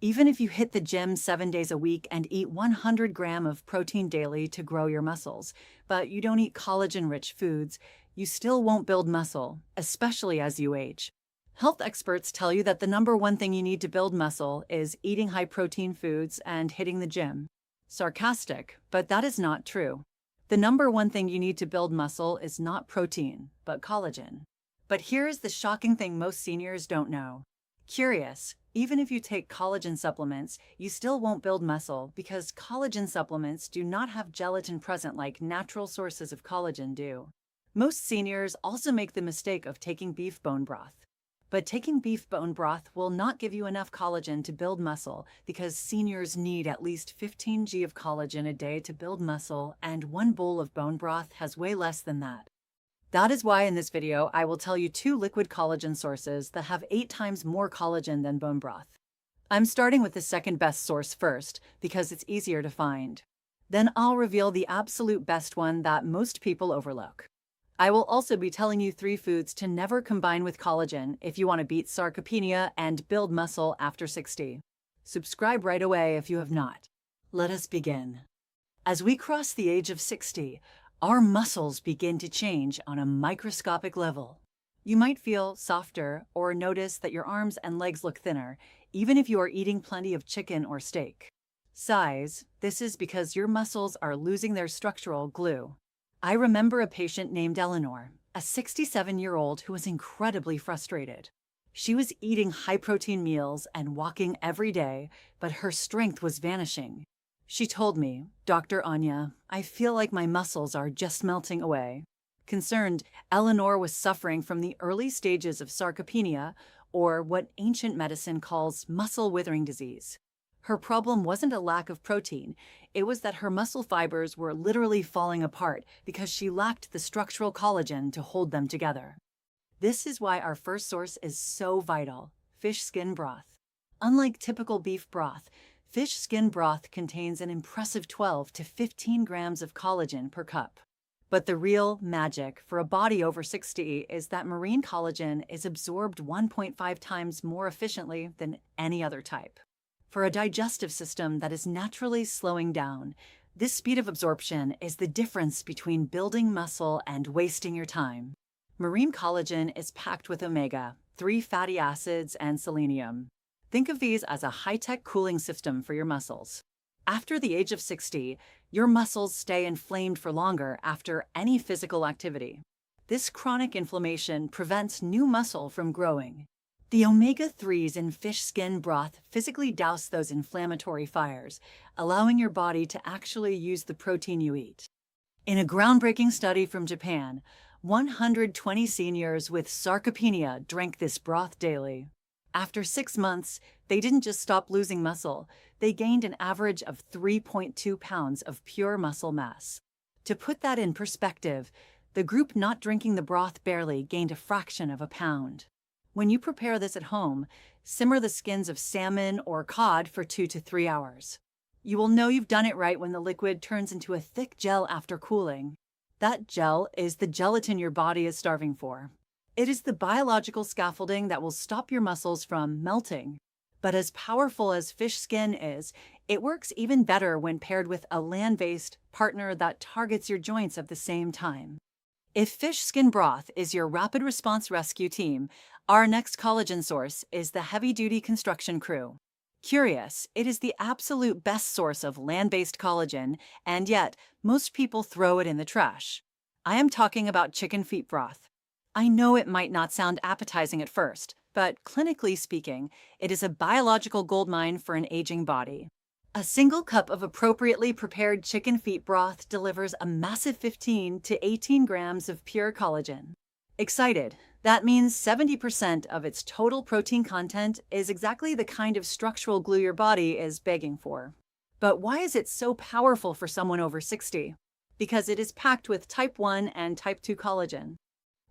Even if you hit the gym 7 days a week and eat 100 grams of protein daily to grow your muscles, but you don't eat collagen-rich foods, you still won't build muscle, especially as you age. Health experts tell you that the number one thing you need to build muscle is eating high-protein foods and hitting the gym. Sarcastic, but that is not true. The number one thing you need to build muscle is not protein, but collagen. But here is the shocking thing most seniors don't know. Curious, even if you take collagen supplements, you still won't build muscle because collagen supplements do not have gelatin present like natural sources of collagen do. Most seniors also make the mistake of taking beef bone broth. But taking beef bone broth will not give you enough collagen to build muscle because seniors need at least 15 g of collagen a day to build muscle, and one bowl of bone broth has way less than that. That is why in this video, I will tell you 2 liquid collagen sources that have 8 times more collagen than bone broth. I'm starting with the second best source first because it's easier to find. Then I'll reveal the absolute best one that most people overlook. I will also be telling you 3 foods to never combine with collagen if you want to beat sarcopenia and build muscle after 60. Subscribe right away if you have not. Let us begin. As we cross the age of 60, our muscles begin to change on a microscopic level. You might feel softer or notice that your arms and legs look thinner, even if you are eating plenty of chicken or steak. Size: this is because your muscles are losing their structural glue. I remember a patient named Eleanor, a 67-year-old who was incredibly frustrated. She was eating high-protein meals and walking every day, but her strength was vanishing. She told me, "Dr. Anya, I feel like my muscles are just melting away." Concerned, Eleanor was suffering from the early stages of sarcopenia, or what ancient medicine calls muscle withering disease. Her problem wasn't a lack of protein, it was that her muscle fibers were literally falling apart because she lacked the structural collagen to hold them together. This is why our first source is so vital: fish skin broth. Unlike typical beef broth, fish skin broth contains an impressive 12 to 15 grams of collagen per cup. But the real magic for a body over 60 is that marine collagen is absorbed 1.5 times more efficiently than any other type. For a digestive system that is naturally slowing down, this speed of absorption is the difference between building muscle and wasting your time. Marine collagen is packed with omega-3 fatty acids and selenium. Think of these as a high-tech cooling system for your muscles. After the age of 60, your muscles stay inflamed for longer after any physical activity. This chronic inflammation prevents new muscle from growing. The omega-3s in fish skin broth physically douse those inflammatory fires, allowing your body to actually use the protein you eat. In a groundbreaking study from Japan, 120 seniors with sarcopenia drank this broth daily. After 6 months, they didn't just stop losing muscle, they gained an average of 3.2 pounds of pure muscle mass. To put that in perspective, the group not drinking the broth barely gained a fraction of a pound. When you prepare this at home, simmer the skins of salmon or cod for 2 to 3 hours. You will know you've done it right when the liquid turns into a thick gel after cooling. That gel is the gelatin your body is starving for. It is the biological scaffolding that will stop your muscles from melting. But as powerful as fish skin is, it works even better when paired with a land-based partner that targets your joints at the same time. If fish skin broth is your rapid response rescue team, our next collagen source is the heavy-duty construction crew. Curious, it is the absolute best source of land-based collagen, and yet most people throw it in the trash. I am talking about chicken feet broth. I know it might not sound appetizing at first, but clinically speaking, it is a biological goldmine for an aging body. A single cup of appropriately prepared chicken feet broth delivers a massive 15 to 18 grams of pure collagen. Excited? That means 70% of its total protein content is exactly the kind of structural glue your body is begging for. But why is it so powerful for someone over 60? Because it is packed with type 1 and type 2 collagen.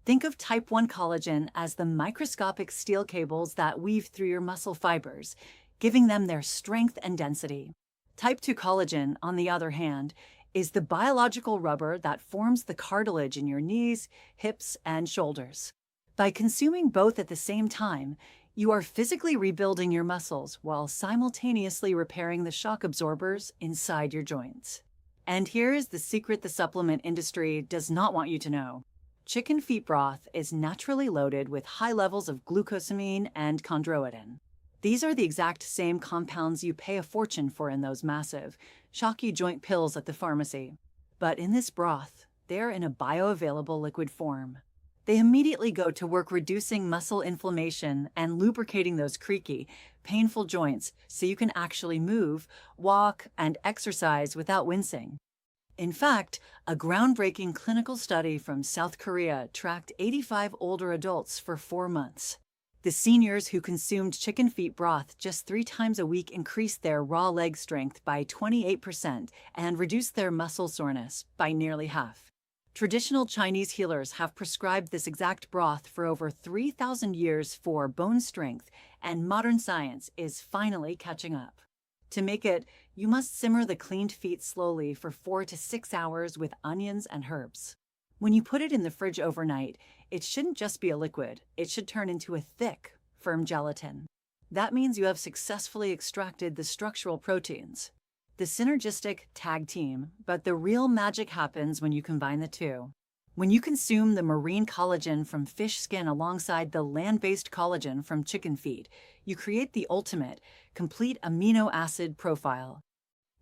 Think of type 1 collagen as the microscopic steel cables that weave through your muscle fibers, giving them their strength and density. Type 2 collagen, on the other hand, is the biological rubber that forms the cartilage in your knees, hips, and shoulders. By consuming both at the same time, You are physically rebuilding your muscles while simultaneously repairing the shock absorbers inside your joints. And here is the secret the supplement industry does not want you to know. Chicken feet broth is naturally loaded with high levels of glucosamine and chondroitin. These are the exact same compounds you pay a fortune for in those massive, shocky joint pills at the pharmacy. But in this broth, they're in a bioavailable liquid form. They immediately go to work reducing muscle inflammation and lubricating those creaky, painful joints so you can actually move, walk, and exercise without wincing. In fact, a groundbreaking clinical study from South Korea tracked 85 older adults for 4 months. The seniors who consumed chicken feet broth just 3 times a week increased their raw leg strength by 28% and reduced their muscle soreness by nearly half. Traditional Chinese healers have prescribed this exact broth for over 3,000 years for bone strength, and modern science is finally catching up. To make it, you must simmer the cleaned feet slowly for 4 to 6 hours with onions and herbs. When you put it in the fridge overnight, it shouldn't just be a liquid. It should turn into a thick, firm gelatin. That means you have successfully extracted the structural proteins. The synergistic tag team, but the real magic happens when you combine the two. When you consume the marine collagen from fish skin alongside the land-based collagen from chicken feet, you create the ultimate, complete amino acid profile.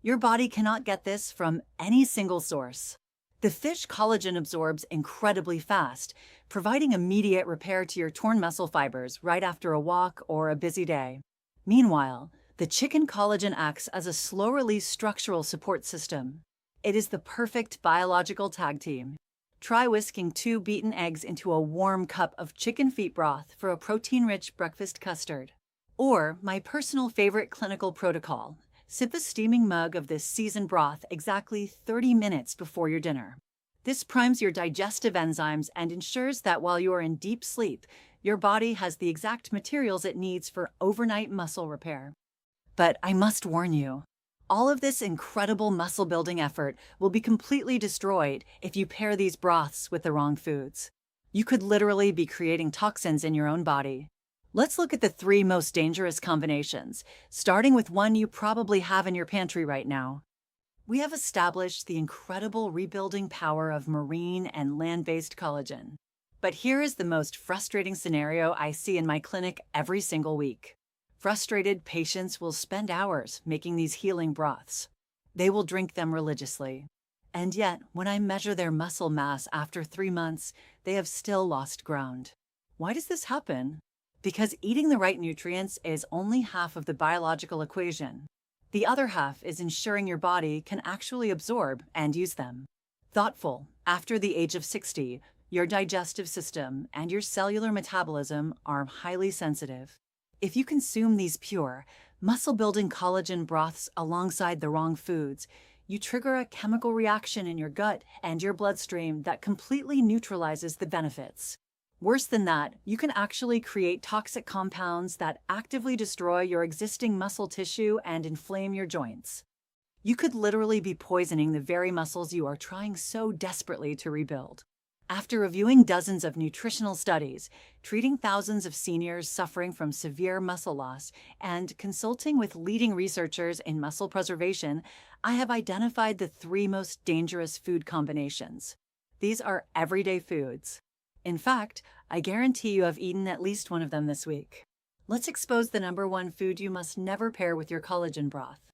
Your body cannot get this from any single source. The fish collagen absorbs incredibly fast, providing immediate repair to your torn muscle fibers right after a walk or a busy day. Meanwhile, the chicken collagen acts as a slow-release structural support system. It is the perfect biological tag team. Try whisking 2 beaten eggs into a warm cup of chicken feet broth for a protein-rich breakfast custard. Or my personal favorite clinical protocol: sip a steaming mug of this seasoned broth exactly 30 minutes before your dinner. This primes your digestive enzymes and ensures that while you are in deep sleep, your body has the exact materials it needs for overnight muscle repair. But I must warn you, all of this incredible muscle-building effort will be completely destroyed if you pair these broths with the wrong foods. You could literally be creating toxins in your own body. Let's look at the 3 most dangerous combinations, starting with one you probably have in your pantry right now. We have established the incredible rebuilding power of marine and land-based collagen. But here is the most frustrating scenario I see in my clinic every single week. Frustrated patients will spend hours making these healing broths. They will drink them religiously. And yet, when I measure their muscle mass after 3 months, they have still lost ground. Why does this happen? Because eating the right nutrients is only half of the biological equation. The other half is ensuring your body can actually absorb and use them. Thoughtful, after the age of 60, your digestive system and your cellular metabolism are highly sensitive. If you consume these pure, muscle-building collagen broths alongside the wrong foods, you trigger a chemical reaction in your gut and your bloodstream that completely neutralizes the benefits. Worse than that, you can actually create toxic compounds that actively destroy your existing muscle tissue and inflame your joints. You could literally be poisoning the very muscles you are trying so desperately to rebuild. After reviewing dozens of nutritional studies, treating thousands of seniors suffering from severe muscle loss, and consulting with leading researchers in muscle preservation, I have identified the 3 most dangerous food combinations. These are everyday foods. In fact, I guarantee you have eaten at least one of them this week. Let's expose the number 1 food you must never pair with your collagen broth.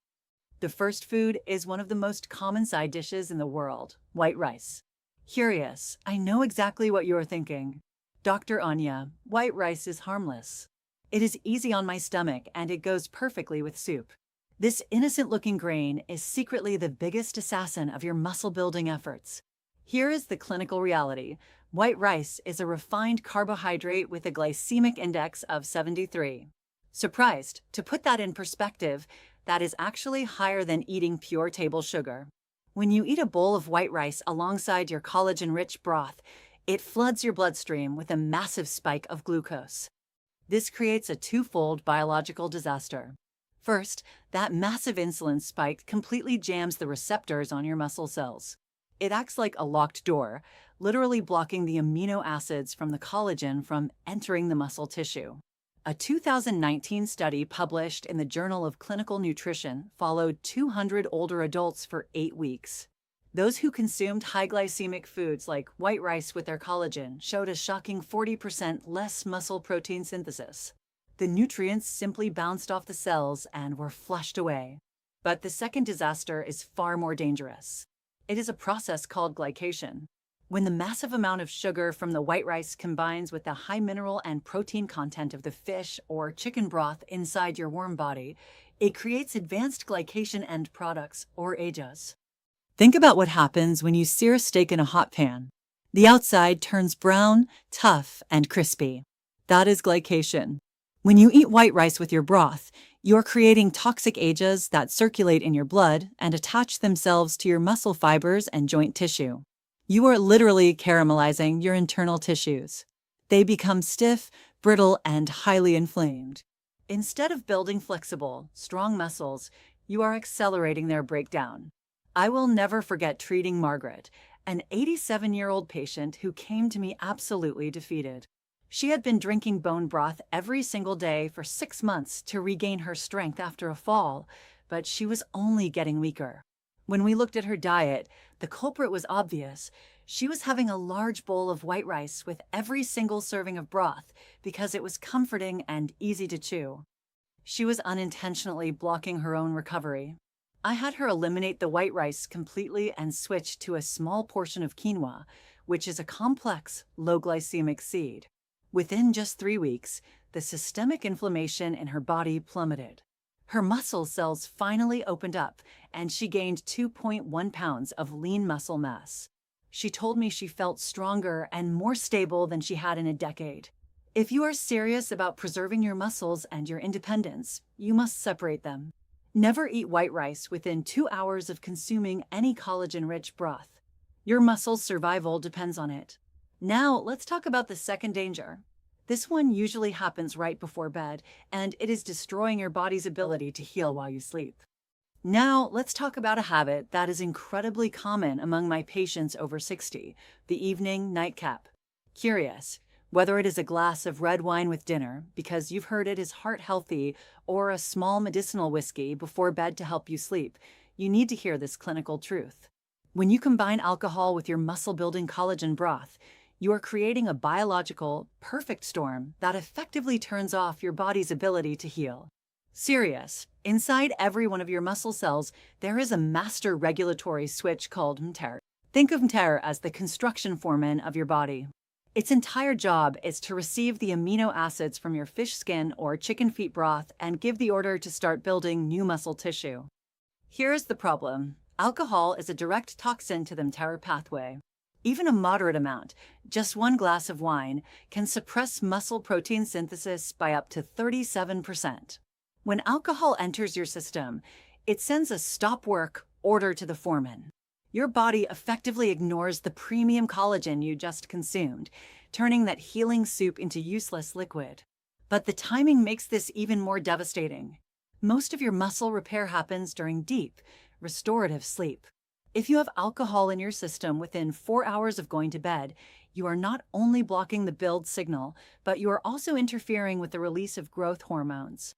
The first food is one of the most common side dishes in the world: white rice. Curious, I know exactly what you're thinking. Dr. Anya, white rice is harmless. It is easy on my stomach and it goes perfectly with soup. This innocent-looking grain is secretly the biggest assassin of your muscle-building efforts. Here is the clinical reality. White rice is a refined carbohydrate with a glycemic index of 73. Surprised? To put that in perspective, that is actually higher than eating pure table sugar. When you eat a bowl of white rice alongside your collagen-rich broth, it floods your bloodstream with a massive spike of glucose. This creates a 2-fold biological disaster. First, that massive insulin spike completely jams the receptors on your muscle cells. It acts like a locked door, literally blocking the amino acids from the collagen from entering the muscle tissue. A 2019 study published in the Journal of Clinical Nutrition followed 200 older adults for 8 weeks. Those who consumed high glycemic foods like white rice with their collagen showed a shocking 40% less muscle protein synthesis. The nutrients simply bounced off the cells and were flushed away. But the second disaster is far more dangerous. It is a process called glycation. When the massive amount of sugar from the white rice combines with the high mineral and protein content of the fish or chicken broth inside your warm body, it creates advanced glycation end products, or AGAs. Think about what happens when you sear a steak in a hot pan. The outside turns brown, tough, and crispy. That is glycation. When you eat white rice with your broth, you're creating toxic AGAs that circulate in your blood and attach themselves to your muscle fibers and joint tissue. You are literally caramelizing your internal tissues. They become stiff, brittle, and highly inflamed. Instead of building flexible, strong muscles, you are accelerating their breakdown. I will never forget treating Margaret, an 87-year-old patient who came to me absolutely defeated. She had been drinking bone broth every single day for 6 months to regain her strength after a fall, but she was only getting weaker. When we looked at her diet, the culprit was obvious. She was having a large bowl of white rice with every single serving of broth because it was comforting and easy to chew. She was unintentionally blocking her own recovery. I had her eliminate the white rice completely and switch to a small portion of quinoa, which is a complex, low-glycemic seed. Within just 3 weeks, the systemic inflammation in her body plummeted. Her muscle cells finally opened up, and she gained 2.1 pounds of lean muscle mass. She told me she felt stronger and more stable than she had in a decade. If you are serious about preserving your muscles and your independence, you must separate them. Never eat white rice within 2 hours of consuming any collagen-rich broth. Your muscles' survival depends on it. Now, let's talk about the second danger. This one usually happens right before bed, and it is destroying your body's ability to heal while you sleep. Now, let's talk about a habit that is incredibly common among my patients over 60, the evening nightcap. Curious, whether it is a glass of red wine with dinner, because you've heard it is heart healthy, or a small medicinal whiskey before bed to help you sleep, you need to hear this clinical truth. When you combine alcohol with your muscle-building collagen broth, you are creating a biological, perfect storm that effectively turns off your body's ability to heal. Serious. Inside every one of your muscle cells, there is a master regulatory switch called mTER. Think of mTER as the construction foreman of your body. Its entire job is to receive the amino acids from your fish skin or chicken feet broth and give the order to start building new muscle tissue. Here's the problem. Alcohol is a direct toxin to the mTER pathway. Even a moderate amount, just 1 glass of wine, can suppress muscle protein synthesis by up to 37%. When alcohol enters your system, it sends a stop work order to the foreman. Your body effectively ignores the premium collagen you just consumed, turning that healing soup into useless liquid. But the timing makes this even more devastating. Most of your muscle repair happens during deep, restorative sleep. If you have alcohol in your system within 4 hours of going to bed, you are not only blocking the build signal, but you are also interfering with the release of growth hormones.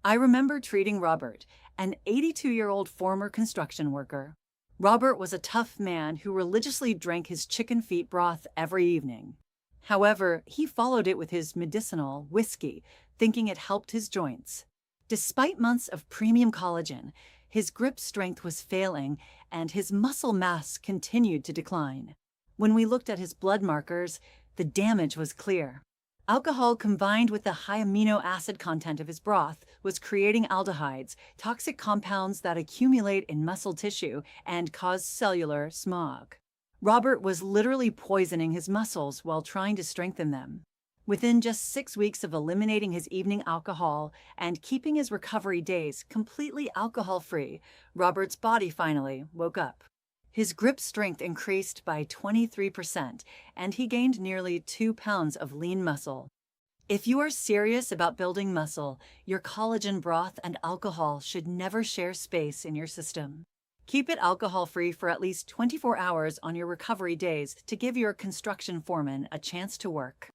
I remember treating Robert, an 82-year-old former construction worker. Robert was a tough man who religiously drank his chicken feet broth every evening. However, he followed it with his medicinal whiskey, thinking it helped his joints. Despite months of premium collagen, his grip strength was failing, and his muscle mass continued to decline. When we looked at his blood markers, the damage was clear. Alcohol combined with the high amino acid content of his broth was creating aldehydes, toxic compounds that accumulate in muscle tissue and cause cellular smog. Robert was literally poisoning his muscles while trying to strengthen them. Within just 6 weeks of eliminating his evening alcohol and keeping his recovery days completely alcohol-free, Robert's body finally woke up. His grip strength increased by 23%, and he gained nearly 2 pounds of lean muscle. If you are serious about building muscle, your collagen broth and alcohol should never share space in your system. Keep it alcohol-free for at least 24 hours on your recovery days to give your construction foreman a chance to work.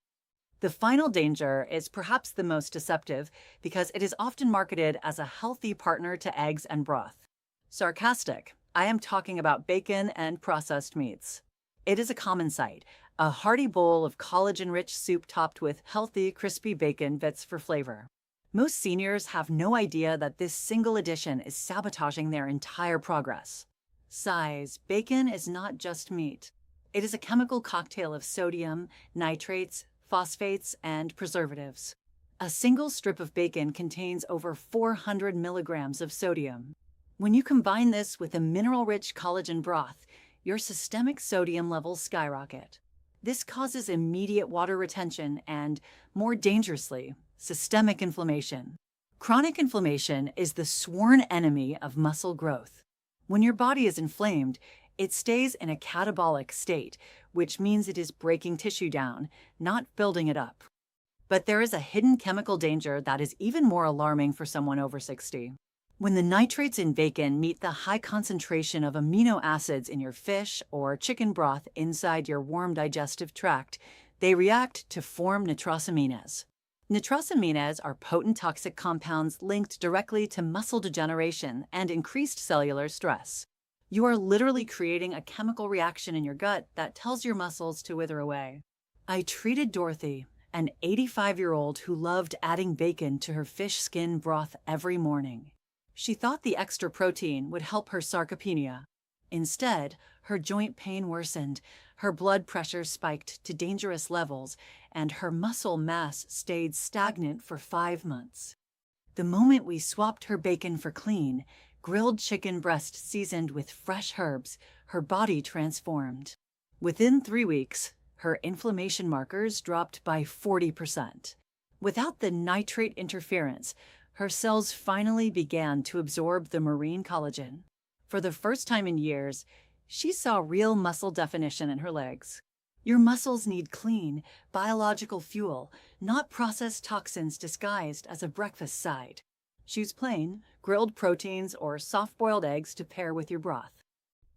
The final danger is perhaps the most deceptive because it is often marketed as a healthy partner to eggs and broth. Sarcastic, I am talking about bacon and processed meats. It is a common sight, a hearty bowl of collagen-rich soup topped with healthy, crispy bacon bits for flavor. Most seniors have no idea that this single addition is sabotaging their entire progress. Size, bacon is not just meat. It is a chemical cocktail of sodium, nitrates, phosphates, and preservatives. A single strip of bacon contains over 400 milligrams of sodium. When you combine this with a mineral-rich collagen broth, your systemic sodium levels skyrocket. This causes immediate water retention and, more dangerously, systemic inflammation. Chronic inflammation is the sworn enemy of muscle growth. When your body is inflamed, it stays in a catabolic state, which means it is breaking tissue down, not building it up. But there is a hidden chemical danger that is even more alarming for someone over 60. When the nitrates in bacon meet the high concentration of amino acids in your fish or chicken broth inside your warm digestive tract, they react to form nitrosamines. Nitrosamines are potent toxic compounds linked directly to muscle degeneration and increased cellular stress. You are literally creating a chemical reaction in your gut that tells your muscles to wither away. I treated Dorothy, an 85-year-old who loved adding bacon to her fish skin broth every morning. She thought the extra protein would help her sarcopenia. Instead, her joint pain worsened, her blood pressure spiked to dangerous levels, and her muscle mass stayed stagnant for 5 months. The moment we swapped her bacon for clean, grilled chicken breast seasoned with fresh herbs, her body transformed. Within 3 weeks, her inflammation markers dropped by 40%. Without the nitrate interference, her cells finally began to absorb the marine collagen. For the first time in years, she saw real muscle definition in her legs. Your muscles need clean, biological fuel, not processed toxins disguised as a breakfast side. Choose plain, grilled proteins, or soft-boiled eggs to pair with your broth.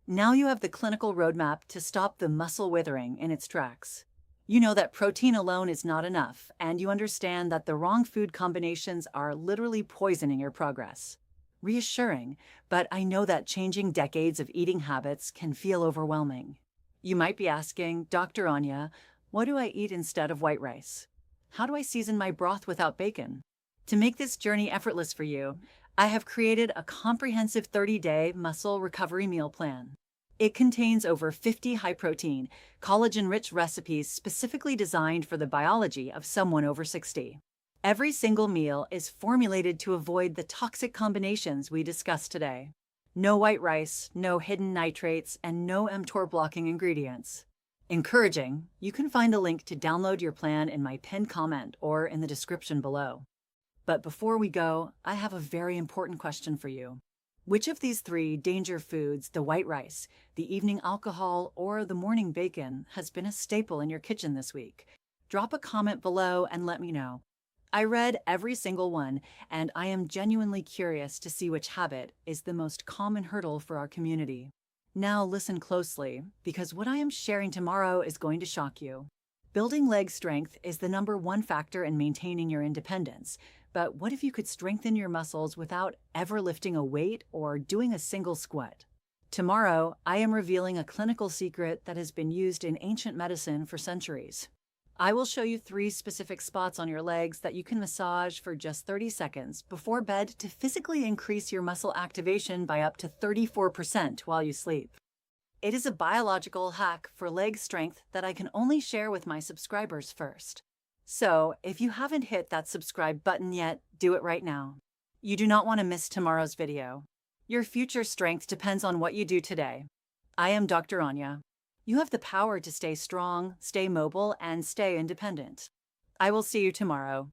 Now you have the clinical roadmap to stop the muscle withering in its tracks. You know that protein alone is not enough, and you understand that the wrong food combinations are literally poisoning your progress. Reassuring, but I know that changing decades of eating habits can feel overwhelming. You might be asking, Dr. Anya, what do I eat instead of white rice? How do I season my broth without bacon? To make this journey effortless for you, I have created a comprehensive 30-day muscle recovery meal plan. It contains over 50 high-protein, collagen-rich recipes specifically designed for the biology of someone over 60. Every single meal is formulated to avoid the toxic combinations we discussed today. No white rice, no hidden nitrates, and no mTOR-blocking ingredients. Encouraging, you can find a link to download your plan in my pinned comment or in the description below. But before we go, I have a very important question for you. Which of these 3 danger foods, the white rice, the evening alcohol, or the morning bacon, has been a staple in your kitchen this week? Drop a comment below and let me know. I read every single one, and I am genuinely curious to see which habit is the most common hurdle for our community. Now listen closely, because what I am sharing tomorrow is going to shock you. Building leg strength is the #1 factor in maintaining your independence. But what if you could strengthen your muscles without ever lifting a weight or doing a single squat? Tomorrow, I am revealing a clinical secret that has been used in ancient medicine for centuries. I will show you 3 specific spots on your legs that you can massage for just 30 seconds before bed to physically increase your muscle activation by up to 34% while you sleep. It is a biological hack for leg strength that I can only share with my subscribers first. So, if you haven't hit that subscribe button yet, do it right now. You do not want to miss tomorrow's video. Your future strength depends on what you do today. I am Dr. Anya. You have the power to stay strong, stay mobile, and stay independent. I will see you tomorrow.